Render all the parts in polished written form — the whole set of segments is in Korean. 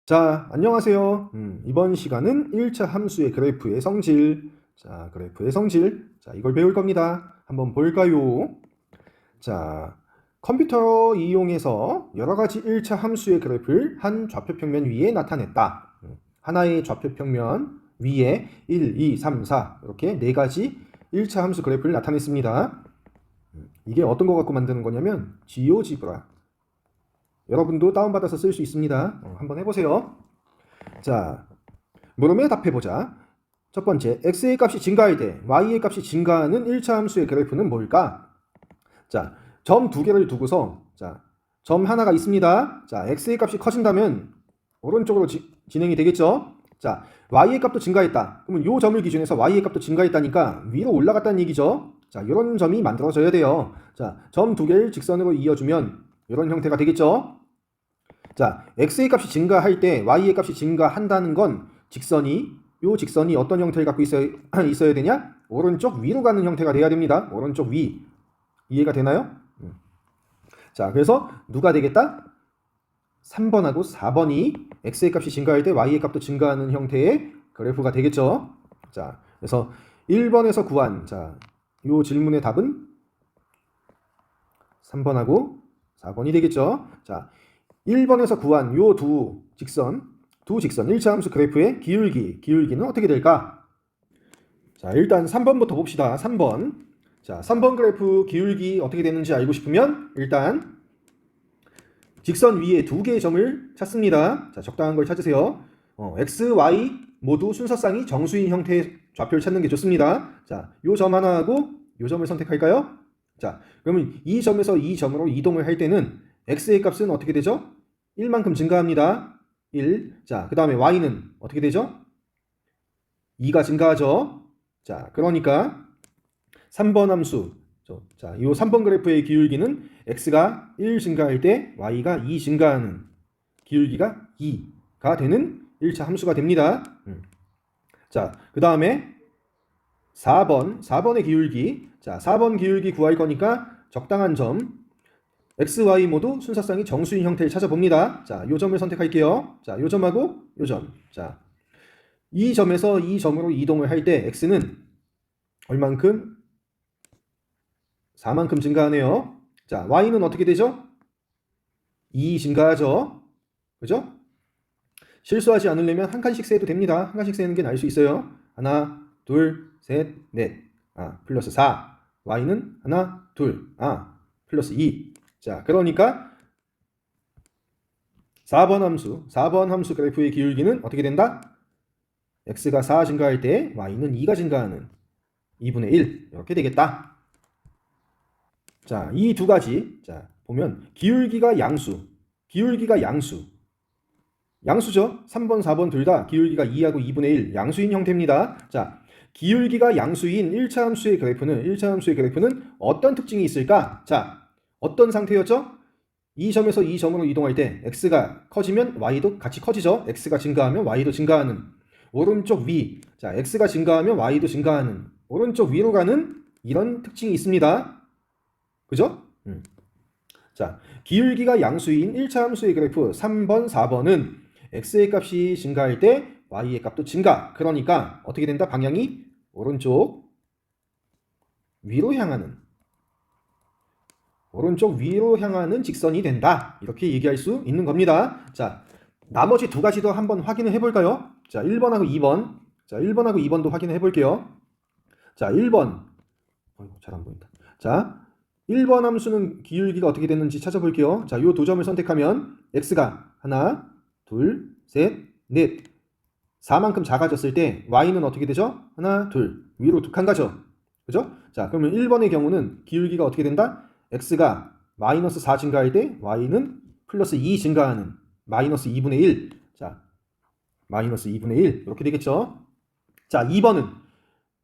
자, 안녕하세요. 이번 시간은 1차 함수의 그래프의 성질. 자, 그래프의 성질. 자, 이걸 배울 겁니다. 한번 볼까요? 자, 컴퓨터 이용해서 여러 가지 1차 함수의 그래프를 한 좌표평면 위에 나타냈다. 하나의 좌표평면 위에 1, 2, 3, 4 이렇게 네 가지 1차 함수 그래프를 나타냈습니다. 이게 어떤 거 갖고 만드는 거냐면 지오지브라. 여러분도 다운받아서 쓸 수 있습니다. 한번 해보세요. 자, 물음에 답해보자. 첫 번째, x의 값이 증가할 때 y의 값이 증가하는 1차 함수의 그래프는 뭘까? 자, 점 두 개를 두고서 자, 점 하나가 있습니다. 자, x의 값이 커진다면 오른쪽으로 진행이 되겠죠? 자, y의 값도 증가했다. 그러면 이 점을 기준해서 y의 값도 증가했다니까 위로 올라갔다는 얘기죠. 자, 이런 점이 만들어져야 돼요. 자, 점 두 개를 직선으로 이어주면 이런 형태가 되겠죠? 자, x의 값이 증가할 때 y의 값이 증가한다는 건 요 직선이 어떤 형태를 갖고 있어야 되냐? 오른쪽 위로 가는 형태가 돼야 됩니다. 오른쪽 위. 이해가 되나요? 자, 그래서 누가 되겠다? 3번하고 4번이 x의 값이 증가할 때 y의 값도 증가하는 형태의 그래프가 되겠죠. 자, 그래서 1번에서 구한 요 질문의 답은 3번하고 4번이 되겠죠. 자, 1번에서 구한 요 두 직선 1차 함수 그래프의 기울기는 어떻게 될까? 자, 일단 3번부터 봅시다. 3번. 자, 3번 그래프 기울기 어떻게 되는지 알고 싶으면 일단 직선 위에 두 개의 점을 찾습니다. 자, 적당한 걸 찾으세요. x, y 모두 순서쌍이 정수인 형태의 좌표를 찾는 게 좋습니다. 자, 요 점 하나하고 요 점을 선택할까요? 자, 그러면 이 점에서 이 점으로 이동을 할 때는 x의 값은 어떻게 되죠? 1만큼 증가합니다. 1. 자, 그 다음에 y는 어떻게 되죠? 2가 증가하죠. 자, 그러니까 3번 함수. 자, 이 3번 그래프의 기울기는 x가 1 증가할 때 y가 2 증가하는 기울기가 2가 되는 1차 함수가 됩니다. 자, 그 다음에 4번의 기울기. 자, 4번 기울기 구할 거니까 적당한 점. x, y 모두 순서쌍이 정수인 형태를 찾아봅니다. 자, 요 점을 선택할게요. 자, 요 점하고 요 점. 자, 이 점에서 이 점으로 이동을 할 때 x는 얼만큼? 4만큼 증가하네요. 자, y는 어떻게 되죠? 2 증가하죠. 그죠? 실수하지 않으려면 한 칸씩 세도 됩니다. 한 칸씩 세는 게 나을 수 있어요. 하나, 둘, 셋, 넷. 플러스 4. y는 하나, 둘. 플러스 2. 자, 그러니까 4번 함수 그래프의 기울기는 어떻게 된다? x가 4 증가할 때 y는 2가 증가하는 2분의 1 이렇게 되겠다. 자, 이 두 가지. 자, 보면 기울기가 양수죠. 3번, 4번 둘 다 기울기가 2하고 2분의 1 양수인 형태입니다. 자, 기울기가 양수인 1차 함수의 그래프는 어떤 특징이 있을까? 자, 어떤 상태였죠? 이 점에서 이 점으로 이동할 때 x가 커지면 y도 같이 커지죠. x가 증가하면 y도 증가하는 오른쪽 위. 자, x가 증가하면 y도 증가하는 오른쪽 위로 가는 이런 특징이 있습니다. 그죠? 자, 기울기가 양수인 1차 함수의 그래프 3번, 4번은 x의 값이 증가할 때 y의 값도 증가. 그러니까 어떻게 된다? 방향이 오른쪽 위로 향하는 직선이 된다. 이렇게 얘기할 수 있는 겁니다. 자, 나머지 두 가지도 한번 확인을 해볼까요? 자, 1번하고 2번. 자, 1번하고 2번도 확인을 해볼게요. 자, 1번. 잘 안 보인다. 자, 1번 함수는 기울기가 어떻게 됐는지 찾아볼게요. 자, 요 두 점을 선택하면 x가 하나, 둘, 셋, 넷. 4만큼 작아졌을 때 y는 어떻게 되죠? 하나, 둘. 위로 두 칸 가죠. 그죠? 자, 그러면 1번의 경우는 기울기가 어떻게 된다? x가 마이너스 4 증가할 때 y는 플러스 2 증가하는 마이너스 2분의 1. 자, 마이너스 2분의 1. 이렇게 되겠죠? 자, 2번은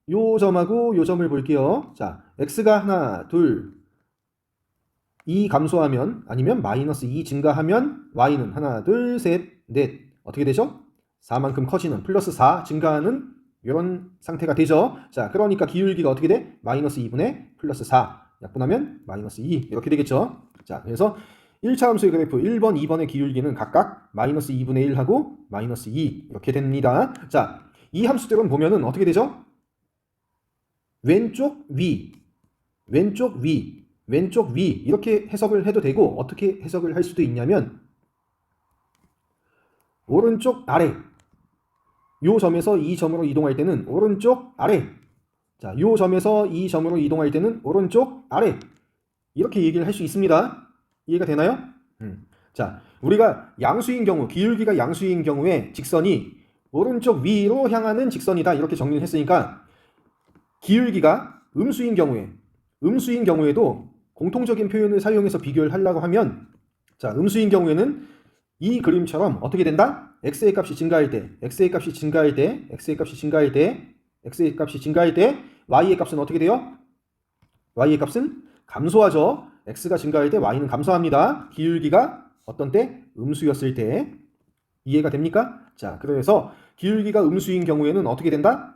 요 점하고 요 점을 볼게요. 자, x가 하나, 둘, 2 감소하면 아니면 마이너스 2 증가하면 y는 하나, 둘, 셋, 넷. 어떻게 되죠? 4만큼 커지는 플러스 4 증가하는 이런 상태가 되죠. 자, 그러니까 기울기가 어떻게 돼? 마이너스 2분의 플러스 4 약분하면 마이너스 2 이렇게 되겠죠. 자, 그래서 1차 함수의 그래프 1번, 2번의 기울기는 각각 마이너스 2분의 1하고 마이너스 2 이렇게 됩니다. 자, 이 함수들은 보면은 어떻게 되죠? 왼쪽 위, 왼쪽 위, 왼쪽 위 이렇게 해석을 해도 되고 어떻게 해석을 할 수도 있냐면 오른쪽 아래 요 점에서 이 점으로 이동할 때는 오른쪽 아래 자, 요 점에서 이 점으로 이동할 때는 오른쪽 아래 이렇게 얘기를 할 수 있습니다. 이해가 되나요? 자, 우리가 양수인 경우 기울기가 양수인 경우에 직선이 오른쪽 위로 향하는 직선이다 이렇게 정리를 했으니까 기울기가 음수인 경우에도 공통적인 표현을 사용해서 비교를 하려고 하면 자, 음수인 경우에는 이 그림처럼 어떻게 된다? x의 값이 증가할 때 x의 값이 증가할 때 x의 값이 증가할 때 x의 값이 증가할 때 y의 값은 어떻게 돼요? y의 값은 감소하죠. x가 증가할 때 y는 감소합니다. 기울기가 어떤 때? 음수였을 때. 이해가 됩니까? 자, 그래서 기울기가 음수인 경우에는 어떻게 된다?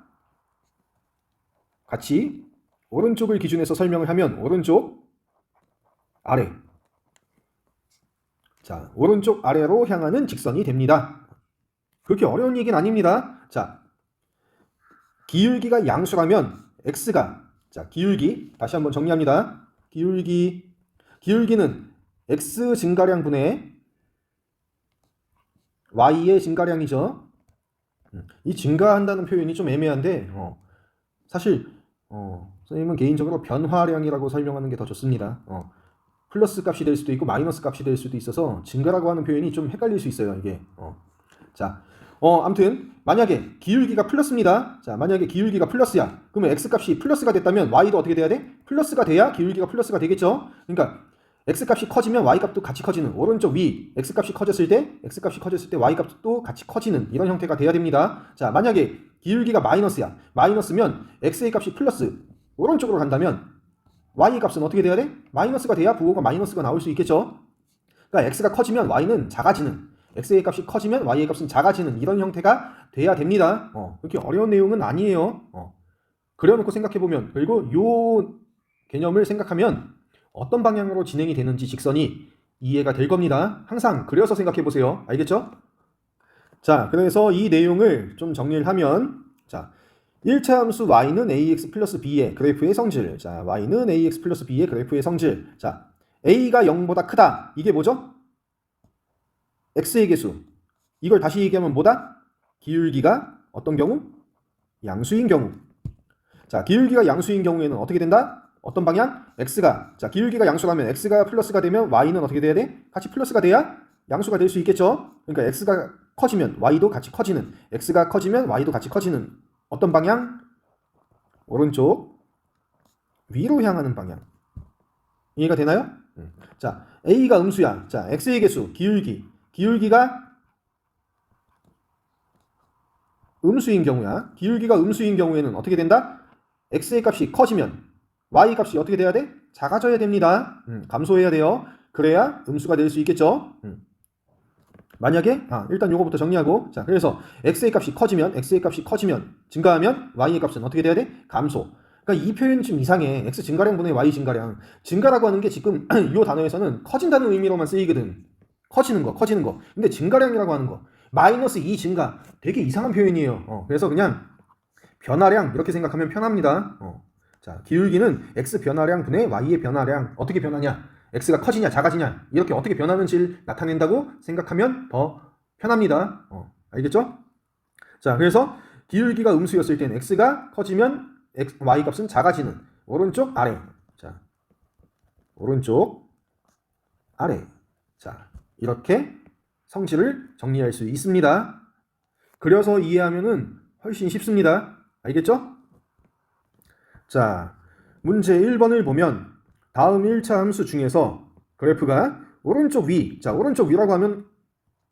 같이 오른쪽을 기준해서 설명을 하면 오른쪽 아래 자, 오른쪽 아래로 향하는 직선이 됩니다. 그렇게 어려운 얘기는 아닙니다. 자, 기울기가 양수라면 x가 자, 기울기 다시 한번 정리합니다. 기울기는 x 증가량분의 y의 증가량이죠. 이 증가한다는 표현이 좀 애매한데 사실 선생님은 개인적으로 변화량이라고 설명하는 게 더 좋습니다. 플러스 값이 될 수도 있고 마이너스 값이 될 수도 있어서 증가라고 하는 표현이 좀 헷갈릴 수 있어요. 이게 자, 아무튼 만약에 기울기가 플러스입니다. 자, 만약에 기울기가 플러스야. 그러면 x 값이 플러스가 됐다면 y도 어떻게 돼야 돼? 플러스가 돼야 기울기가 플러스가 되겠죠. 그러니까 x 값이 커지면 y 값도 같이 커지는 오른쪽 위 x 값이 커졌을 때 y 값도 같이 커지는 이런 형태가 돼야 됩니다. 자, 만약에 기울기가 마이너스야. 마이너스면 x의 값이 플러스 오른쪽으로 간다면 y 값은 어떻게 돼야 돼? 마이너스가 돼야 부호가 마이너스가 나올 수 있겠죠. 그러니까 x가 커지면 y는 작아지는 x의 값이 커지면 y의 값은 작아지는 이런 형태가 돼야 됩니다. 그렇게 어려운 내용은 아니에요. 그려놓고 생각해보면 그리고 요 개념을 생각하면 어떤 방향으로 진행이 되는지 직선이 이해가 될 겁니다. 항상 그려서 생각해보세요. 알겠죠? 자, 그래서 이 내용을 좀 정리를 하면 자, 1차 함수 y는 ax 플러스 b의 그래프의 성질 자, y는 ax 플러스 b의 그래프의 성질 자, a가 0보다 크다. 이게 뭐죠? x의 개수. 이걸 다시 얘기하면 뭐다? 기울기가 어떤 경우? 양수인 경우. 자, 기울기가 양수인 경우에는 어떻게 된다? 어떤 방향? x가 자, 기울기가 양수라면 x가 플러스가 되면 y는 어떻게 돼야 돼? 같이 플러스가 돼야 양수가 될 수 있겠죠? 그러니까 x가 커지면 y도 같이 커지는 x가 커지면 y도 같이 커지는 어떤 방향? 오른쪽 위로 향하는 방향. 이해가 되나요? 자, a가 음수야. 자, x의 개수, 기울기가 음수인 경우야. 기울기가 음수인 경우에는 어떻게 된다? x의 값이 커지면 y 값이 어떻게 돼야 돼? 작아져야 됩니다. 감소해야 돼요. 그래야 음수가 될 수 있겠죠. 만약에 일단 요거부터 정리하고 자, 그래서 x의 값이 커지면 증가하면 y의 값은 어떻게 돼야 돼? 감소. 그러니까 이 표현이 좀 이상해. x 증가량분의 y 증가량. 증가라고 하는 게 지금 이 단어에서는 커진다는 의미로만 쓰이거든. 커지는 거. 근데 증가량이라고 하는 거. 마이너스 2 증가. 되게 이상한 표현이에요. 그래서 그냥 변화량 이렇게 생각하면 편합니다. 자, 기울기는 x 변화량 분의 y의 변화량. 어떻게 변하냐? x가 커지냐 작아지냐 이렇게 어떻게 변하는지를 나타낸다고 생각하면 더 편합니다. 알겠죠? 자, 그래서 기울기가 음수였을 때는 x가 커지면 y 값은 작아지는 오른쪽 아래. 자, 오른쪽 아래. 자, 이렇게 성질을 정리할 수 있습니다. 그려서 이해하면은 훨씬 쉽습니다. 알겠죠? 자, 문제 1번을 보면 다음 1차 함수 중에서 그래프가 오른쪽 위, 자, 오른쪽 위라고 하면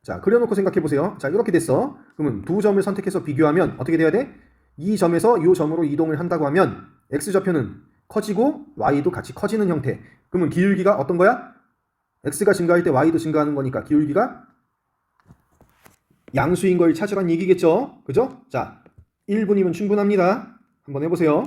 자, 그려놓고 생각해보세요. 자, 이렇게 됐어. 그러면 두 점을 선택해서 비교하면 어떻게 돼야 돼? 이 점에서 이 점으로 이동을 한다고 하면 x좌표는 커지고 y도 같이 커지는 형태. 그러면 기울기가 어떤 거야? x가 증가할 때 y도 증가하는 거니까 기울기가 양수인 걸 찾으란 얘기겠죠? 그죠? 자, 1분이면 충분합니다. 한번 해보세요.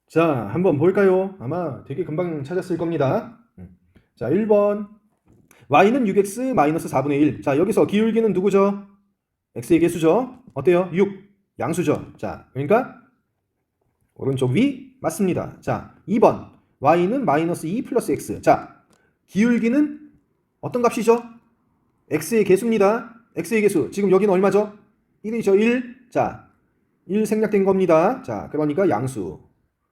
자, 한번 볼까요? 아마 되게 금방 찾았을 겁니다. 자, 1번. y는 6x 마이너스 4분의 1. 자, 여기서 기울기는 누구죠? x의 개수죠? 어때요? 6. 양수죠? 자, 그러니까 오른쪽 위 맞습니다. 자, 2번. y는 마이너스 2 플러스 x. 자, 기울기는 어떤 값이죠? x의 개수입니다. x의 개수. 지금 여기는 얼마죠? 1이죠, 1. 자, 1 생략된 겁니다. 자, 그러니까 양수.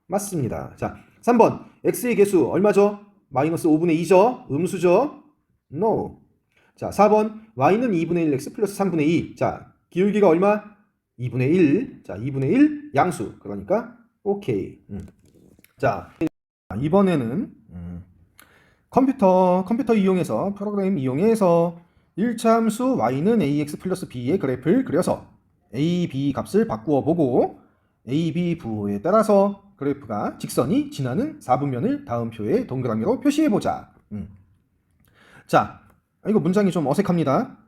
맞습니다. 자, 3번. x의 개수 얼마죠? 마이너스 5분의 2죠? 음수죠? No. 자, 4번. y는 2분의 1x 플러스 3분의 2. 자, 기울기가 얼마? 2분의 1. 자, 2분의 1 양수. 그러니까 오케이. 자, 이번에는 컴퓨터 이용해서 프로그램 이용해서 1차 함수 y는 ax 플러스 b의 그래프를 그려서 a, b 값을 바꾸어 보고 a, b 부호에 따라서 그래프가 직선이 지나는 4분면을 다음 표에 동그라미로 표시해 보자. 자, 이거 문장이 좀 어색합니다.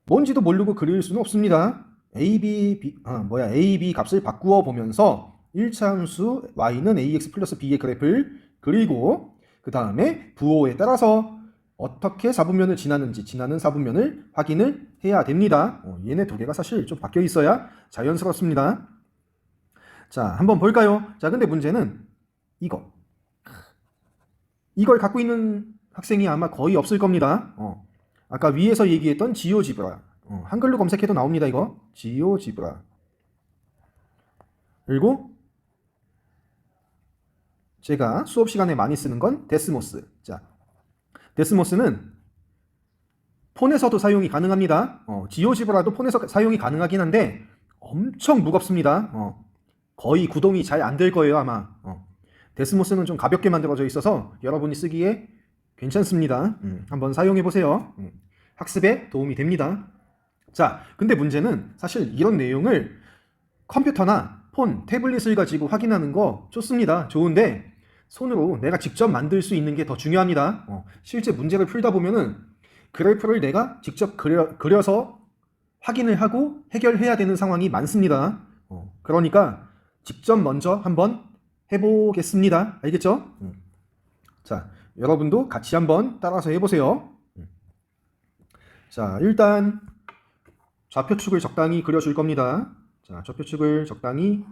뭔지도 모르고 그릴 수는 없습니다. a, b 값을 바꾸어 보면서 1차 함수 y는 ax 플러스 b의 그래프를 그리고 그 다음에 부호에 따라서 어떻게 4분면을 지나는지 지나는 4분면을 확인을 해야 됩니다. 얘네 두 개가 사실 좀 바뀌어 있어야 자연스럽습니다. 자, 한번 볼까요? 자, 근데 문제는 이걸 갖고 있는 학생이 아마 거의 없을 겁니다. 아까 위에서 얘기했던 지오지브라. 한글로 검색해도 나옵니다, 이거. 지오지브라. 그리고 제가 수업 시간에 많이 쓰는 건 데스모스. 자, 데스모스는 폰에서도 사용이 가능합니다. 지오지브라도 폰에서 사용이 가능하긴 한데 엄청 무겁습니다. 거의 구동이 잘 안 될 거예요, 아마. 데스모스는 좀 가볍게 만들어져 있어서 여러분이 쓰기에 괜찮습니다. 한번 사용해 보세요. 학습에 도움이 됩니다. 자, 근데 문제는 사실 이런 내용을 컴퓨터나 폰, 태블릿을 가지고 확인하는 거 좋습니다. 좋은데 손으로 내가 직접 만들 수 있는 게 더 중요합니다. 실제 문제를 풀다 보면은 그래프를 내가 직접 그려서 확인을 하고 해결해야 되는 상황이 많습니다. 그러니까 직접 먼저 한번 해보겠습니다. 알겠죠? 자, 여러분도 같이 한번 따라서 해보세요. 자, 일단 좌표축을 적당히 그려줄 겁니다. 자, 좌표축을 적당히,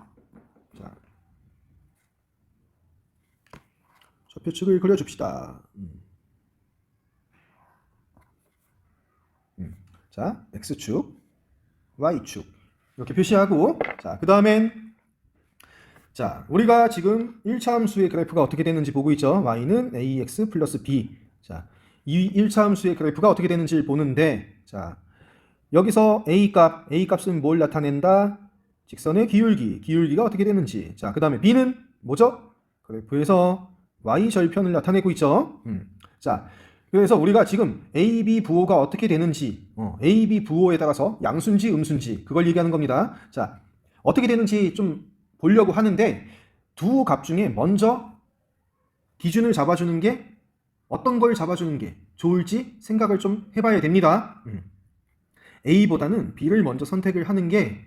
자, 좌표축을 그려줍시다. 자, x축, y축 이렇게 표시하고, 자, 그 다음엔 자, 우리가 지금 1차 함수의 그래프가 어떻게 되는지 보고 있죠. y는 ax 플러스 b. 자, 이 1차 함수의 그래프가 어떻게 되는지를 보는데, 자, 여기서 a값은 뭘 나타낸다? 직선의 기울기가 어떻게 되는지. 자, 그 다음에 b는 뭐죠? 그래프에서 y절편을 나타내고 있죠. 자, 그래서 우리가 지금 a, b 부호가 어떻게 되는지, a, b 부호에 따라서 양수인지 음수인지 그걸 얘기하는 겁니다. 자, 어떻게 되는지 좀 보려고 하는데 두 값 중에 먼저 기준을 잡아주는 게 어떤 걸 잡아주는 게 좋을지 생각을 좀 해봐야 됩니다. A보다는 B를 먼저 선택을 하는 게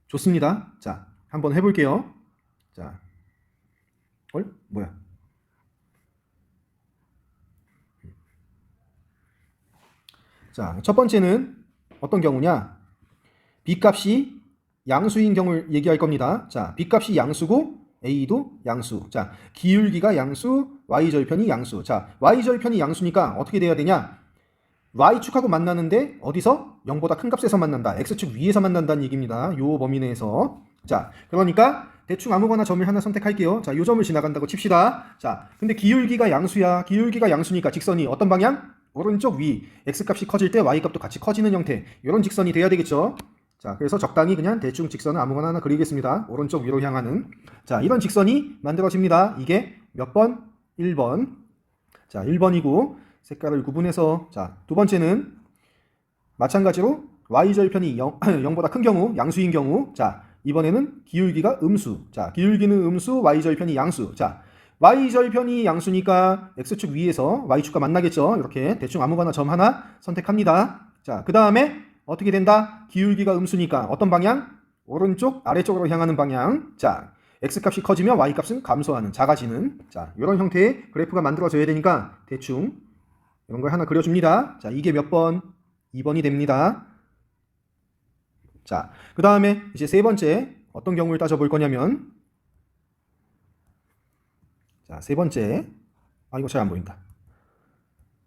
좋습니다. 자, 한번 해볼게요. 자, 뭐야? 자, 첫 번째는 어떤 경우냐? B값이 양수인 경우를 얘기할 겁니다. 자, B값이 양수고 A도 양수. 자, 기울기가 양수, Y절편이 양수. 자, Y절편이 양수니까 어떻게 돼야 되냐? Y축하고 만나는데 어디서? 0보다 큰 값에서 만난다. X축 위에서 만난다는 얘기입니다. 요 범위 내에서. 자, 그러니까 대충 아무거나 점을 하나 선택할게요. 자, 요 점을 지나간다고 칩시다. 자, 근데 기울기가 양수야. 기울기가 양수니까 직선이 어떤 방향? 오른쪽 위. X값이 커질 때 Y값도 같이 커지는 형태. 이런 직선이 돼야 되겠죠. 자, 그래서 적당히 그냥 대충 직선을 아무거나 하나 그리겠습니다. 오른쪽 위로 향하는. 자, 이런 직선이 만들어집니다. 이게 몇 번? 1번. 자, 1번이고 색깔을 구분해서, 자, 두 번째는 마찬가지로 y절편이 0보다 큰 경우, 양수인 경우. 자, 이번에는 기울기가 음수. 자, 기울기는 음수, y절편이 양수. 자, y절편이 양수니까 x축 위에서 y축과 만나겠죠. 이렇게 대충 아무거나 점 하나 선택합니다. 자, 그 다음에 어떻게 된다? 기울기가 음수니까 어떤 방향? 오른쪽 아래쪽으로 향하는 방향. 자, x값이 커지면 y값은 감소하는, 작아지는, 자, 이런 형태의 그래프가 만들어져야 되니까 대충 이런 걸 하나 그려줍니다. 자, 이게 몇 번? 2번이 됩니다. 자, 그 다음에 이제 세 번째 어떤 경우를 따져볼 거냐면, 자, 세 번째, 이거 잘 안 보인다.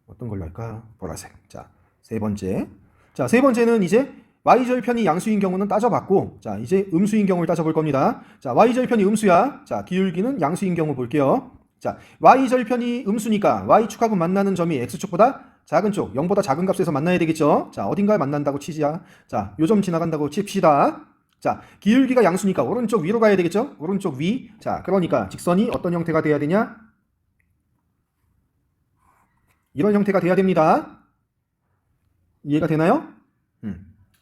어떤 걸로 할까? 보라색. 자, 세 번째. 자, 세 번째는 이제 y절편이 양수인 경우는 따져봤고, 자, 이제 음수인 경우를 따져볼 겁니다. 자, y절편이 음수야. 자, 기울기는 양수인 경우 볼게요. 자, y절편이 음수니까 y축하고 만나는 점이 x축보다 작은 쪽, 0보다 작은 값에서 만나야 되겠죠. 자, 어딘가에 만난다고 치자. 자, 요 점 지나간다고 칩시다. 자, 기울기가 양수니까 오른쪽 위로 가야 되겠죠. 오른쪽 위. 자, 그러니까 직선이 어떤 형태가 돼야 되냐? 이런 형태가 돼야 됩니다. 이해가 되나요?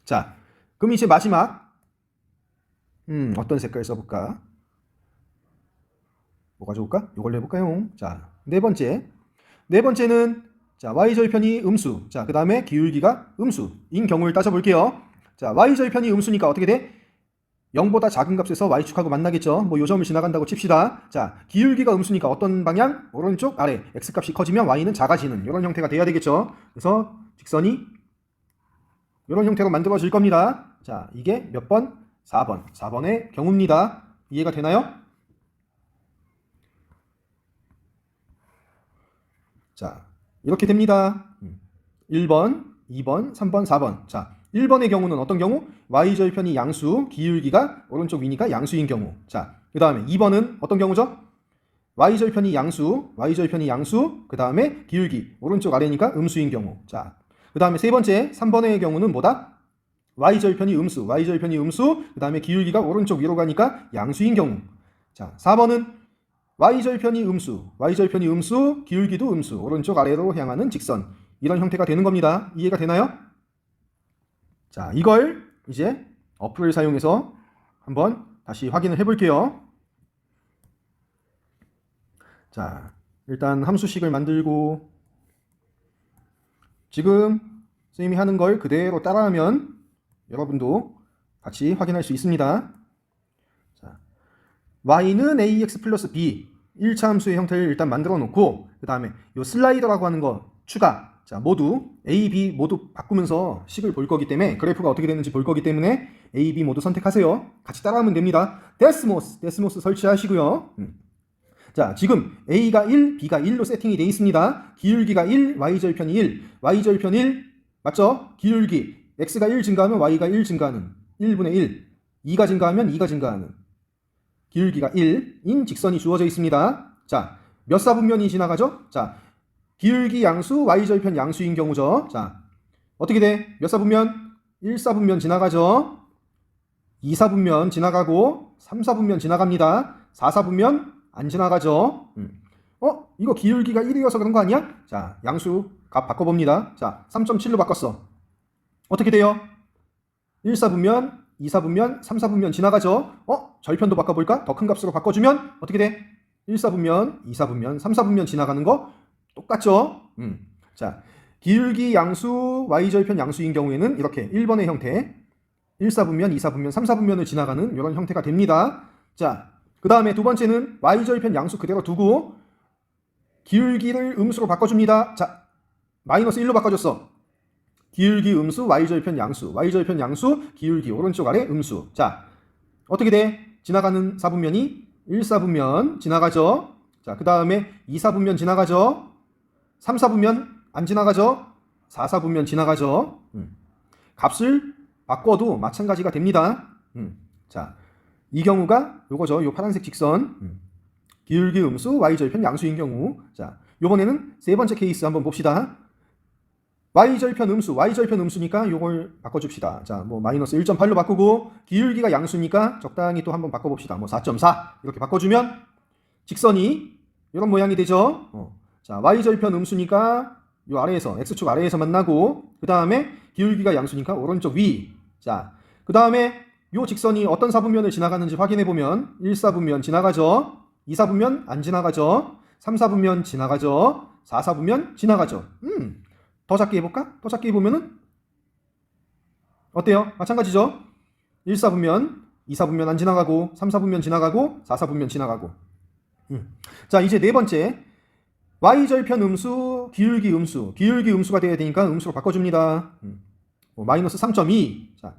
자, 그럼 이제 마지막 어떤 색깔 써볼까? 뭐가 좋을까? 이걸로 해볼까요? 자, 네 번째는 자, y절편이 음수, 자, 그 다음에 기울기가 음수인 경우를 따져볼게요. 자, y절편이 음수니까 어떻게 돼? 0보다 작은 값에서 y축하고 만나겠죠. 뭐 요 점을 지나간다고 칩시다. 자, 기울기가 음수니까 어떤 방향? 오른쪽 아래. x값이 커지면 y는 작아지는 이런 형태가 돼야 되겠죠. 그래서 직선이 이런 형태로 만들어질 겁니다. 자, 이게 몇 번? 4번. 4번의 경우입니다. 이해가 되나요? 자, 이렇게 됩니다. 1번, 2번, 3번, 4번. 자, 1번의 경우는 어떤 경우? y절편이 양수, 기울기가 오른쪽 위니까 양수인 경우. 자, 그 다음에 2번은 어떤 경우죠? y절편이 양수, 그 다음에 기울기 오른쪽 아래니까 음수인 경우. 자, 그 다음에 세 번째 3번의 경우는 뭐다? y절편이 음수, 그 다음에 기울기가 오른쪽 위로 가니까 양수인 경우. 자, 4번은 y절편이 음수, 기울기도 음수, 오른쪽 아래로 향하는 직선. 이런 형태가 되는 겁니다. 이해가 되나요? 자, 이걸 이제 어플을 사용해서 한번 다시 확인을 해볼게요. 자, 일단 함수식을 만들고 지금 선생님이 하는 걸 그대로 따라하면 여러분도 같이 확인할 수 있습니다. 자, y는 ax 플러스 b 1차 함수의 형태를 일단 만들어 놓고 그 다음에 요 슬라이더라고 하는 거 추가. 자, 모두 a, b 모두 바꾸면서 식을 볼 거기 때문에 그래프가 어떻게 되는지 볼 거기 때문에 a, b 모두 선택하세요. 같이 따라하면 됩니다. 데스모스 설치하시고요. 자, 지금 a가 1, b가 1로 세팅이 되어 있습니다. 기울기가 1, y절편이 1. y절편 1 맞죠? 기울기 x가 1 증가하면 y가 1 증가하는 1분의 1. 2가 증가하면 2가 증가하는 기울기가 1인 직선이 주어져 있습니다. 자, 몇 사분면이 지나가죠? 자, 기울기 양수, y절편 양수인 경우죠. 자, 어떻게 돼? 몇 사분면? 1사분면 지나가죠. 2사분면 지나가고 3사분면 지나갑니다. 4사분면 안 지나가죠. 이거 기울기가 1이어서 그런 거 아니야? 자, 양수 값 바꿔봅니다. 자, 3.7로 바꿨어. 어떻게 돼요? 1사분면, 2사분면, 3사분면 지나가죠. 절편도 바꿔볼까? 더 큰 값으로 바꿔주면 어떻게 돼? 1사분면, 2사분면, 3사분면 지나가는 거 똑같죠? 자, 기울기 양수, y절편 양수인 경우에는 이렇게 1번의 형태 1사분면, 2사분면, 3사분면을 지나가는 이런 형태가 됩니다. 자, 그 다음에 두 번째는 y절편 양수 그대로 두고 기울기를 음수로 바꿔줍니다. 자, 마이너스 1로 바꿔줬어. 기울기 음수, y절편 양수, 기울기 오른쪽 아래 음수. 자, 어떻게 돼? 지나가는 사분면이 1사분면 지나가죠. 자, 그 다음에 2사분면 지나가죠. 3사분면 안 지나가죠. 4사분면 지나가죠. 값을 바꿔도 마찬가지가 됩니다. 자, 이 경우가 요거죠. 요 파란색 직선. 기울기 음수, y절편 양수인 경우. 자, 요번에는 세 번째 케이스 한번 봅시다. y절편 음수니까 요걸 바꿔줍시다. 자, 뭐 마이너스 1.8로 바꾸고 기울기가 양수니까 적당히 또 한번 바꿔봅시다. 뭐 4.4 이렇게 바꿔주면 직선이 이런 모양이 되죠. 자, y절편 음수니까 요 아래에서 x축 아래에서 만나고 그 다음에 기울기가 양수니까 오른쪽 위. 자, 그 다음에 요 직선이 어떤 사분면을 지나가는지 확인해 보면 1사분면 지나가죠. 2사분면 안 지나가죠. 3사분면 지나가죠. 4사분면 지나가죠. 더 작게 해볼까? 더 작게 해보면은 어때요? 마찬가지죠. 1사분면, 2, 4분면 안 지나가고 3, 4분면 지나가고 4, 4분면 지나가고. 자, 이제 네 번째. y절편 음수, 기울기 음수. 기울기 음수가 돼야 되니까 음수로 바꿔줍니다. 마이너스 3.2. 자,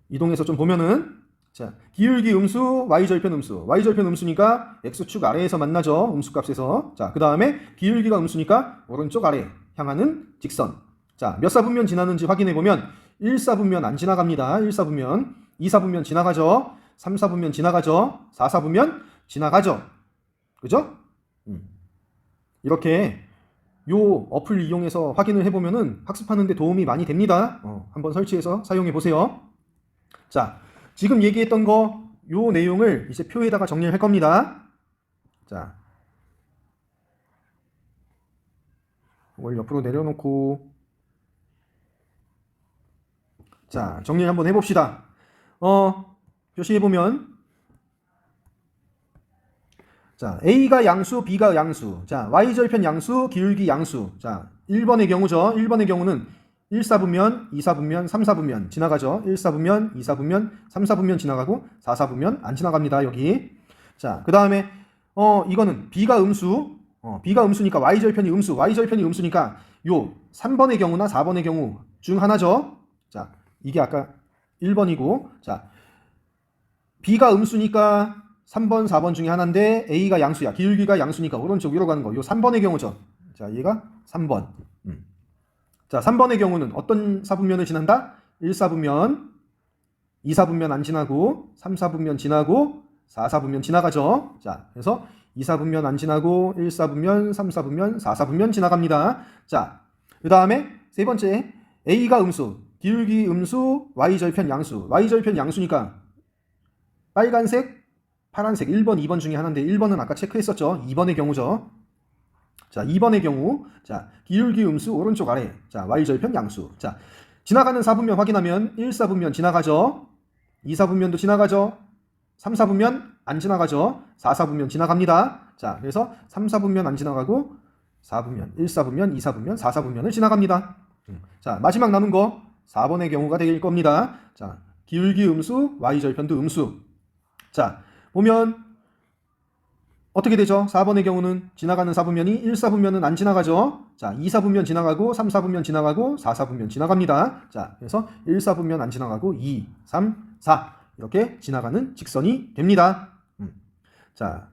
이동해서 좀 보면은, 자, 기울기 음수, y절편 음수. y절편 음수니까 x축 아래에서 만나죠. 음수값에서. 자, 그 다음에 기울기가 음수니까 오른쪽 아래 향하는 직선. 자, 몇 사분면 지나는지 확인해 보면 1, 4분면 안 지나갑니다. 1, 4분면. 2, 4분면 지나가죠. 3, 4분면 지나가죠. 4, 4분면 지나가죠. 그죠? 이렇게 요 어플 이용해서 확인을 해보면은 학습하는데 도움이 많이 됩니다. 한번 설치해서 사용해 보세요. 자, 지금 얘기했던 거, 요 내용을 이제 표에다가 정리를 할 겁니다. 자, 이걸 옆으로 내려놓고, 자, 정리를 한번 해봅시다. 표시해보면, 자, A가 양수, B가 양수. 자, Y절편 양수, 기울기 양수. 자, 1번의 경우죠. 1번의 경우는 1, 4분면, 2, 4분면, 3, 4분면 지나가죠. 1, 4분면, 2, 4분면, 3, 4분면 지나가고 4, 4분면 안 지나갑니다. 여기. 자, 그 다음에 이거는 B가 음수. B가 음수니까 Y절편이 음수. Y절편이 음수니까 요 3번의 경우나 4번의 경우 중 하나죠. 자, 이게 아까 1번이고. 자, B가 음수니까 3번, 4번 중에 하나인데 A가 양수야. 기울기가 양수니까 오른쪽 위로 가는 거. 요 3번의 경우죠. 자, 얘가 3번. 자, 3번의 경우는 어떤 사분면을 지난다? 1, 4분면, 2, 4분면 안 지나고 3, 4분면 지나고 4, 4분면 지나가죠. 자, 그래서 2, 4분면 안 지나고 1, 4분면, 3, 4분면, 4, 4분면 지나갑니다. 자, 그 다음에 세 번째 A가 음수, 기울기 음수, Y절편 양수. Y절편 양수니까 빨간색, 파란색 1번, 2번 중에 하나인데 1번은 아까 체크했었죠. 2번의 경우죠. 자, 2번의 경우. 자, 기울기 음수 오른쪽 아래. 자, Y절편 양수. 자, 지나가는 4분면 확인하면 1, 4분면 지나가죠. 2, 4분면도 지나가죠. 3, 4분면 안 지나가죠. 4, 4분면 지나갑니다. 자, 그래서 3, 4분면 안 지나가고 4분면, 1, 4분면, 2, 4분면, 4, 4분면을 지나갑니다. 자, 마지막 남은 거 4번의 경우가 될 겁니다. 자, 기울기 음수, Y절편도 음수. 자, 보면 어떻게 되죠? 4번의 경우는 지나가는 4분면이 1, 4분면은 안 지나가죠. 자, 2, 4분면 지나가고 3, 4분면 지나가고 4, 4분면 지나갑니다. 자, 그래서 1, 4분면 안 지나가고 2, 3, 4 이렇게 지나가는 직선이 됩니다. 자,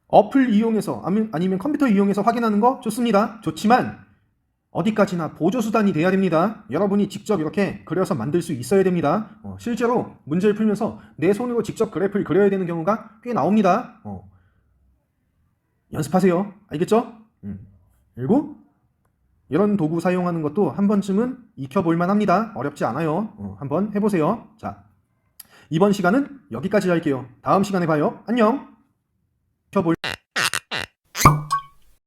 어플 이용해서 아니면 컴퓨터 이용해서 확인하는 거 좋습니다. 좋지만 어디까지나 보조수단이 돼야 됩니다. 여러분이 직접 이렇게 그려서 만들 수 있어야 됩니다. 실제로 문제를 풀면서 내 손으로 직접 그래프를 그려야 되는 경우가 꽤 나옵니다. 연습하세요. 알겠죠? 그리고 이런 도구 사용하는 것도 한 번쯤은 익혀볼만 합니다. 어렵지 않아요. 한번 해보세요. 자, 이번 시간은 여기까지 할게요. 다음 시간에 봐요. 안녕. 익혀볼